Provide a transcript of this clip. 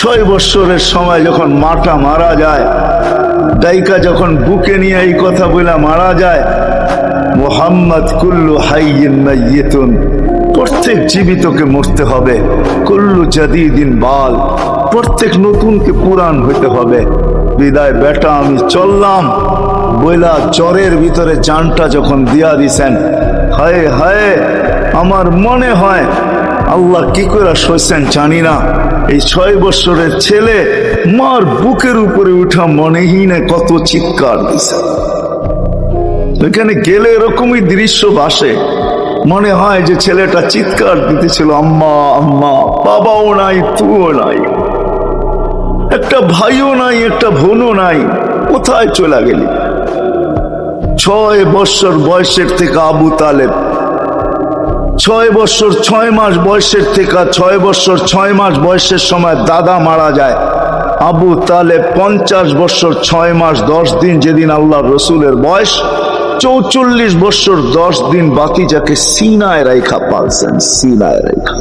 6 বছরের সময় যখন মাটা মারা যায়, দাইকা যখন বুকে নিয়ে এই কথা বলে মারা যায়, মুহাম্মদ কুল্লু হাইয়িন মাইয়িতুন, প্রত্যেক জীবিতকে মরতে হবে, কুল্লু জাদিদিন বাল, প্রত্যেক নতুনকে পুরান হইতে হবে। বিদায় বেটা আমি চললাম বইলা জ্বরের ভিতরে জানটা যখন দিয়া দিছেন, হায় হায়, আমার মনে হয় আল্লাহ কি করে সইছেন জানি না, এই 6 বছরের ছেলে মার বুকের উপরে উঠা মনেই না কত চিৎকার দিছে। এখানে গেলে এরকমই দৃশ্য ভাসে, মনে হয় যে ছেলেটা চিৎকার দিতেছিল, আম্মা আম্মা, বাবাও নাই, তুও নাই, একটা ভাইও নাই, একটা বোনও নাই, কোথায় চলে গেলি? 6 বছর বয়সের থেকে আবু তালেব, 6 বছর 6 মাস বয়সের থেকে 6 বছর 6 মাস বয়সের সময় দাদা মারা যায়। আবু তালেব 50 বছর 6 মাস 10 দিন, যেদিন আল্লাহ রসুলের বয়স 44 বছর 10 দিন, বাকি যাকে সিনায় রাইখা পালছেন, সিনায় রাইখা।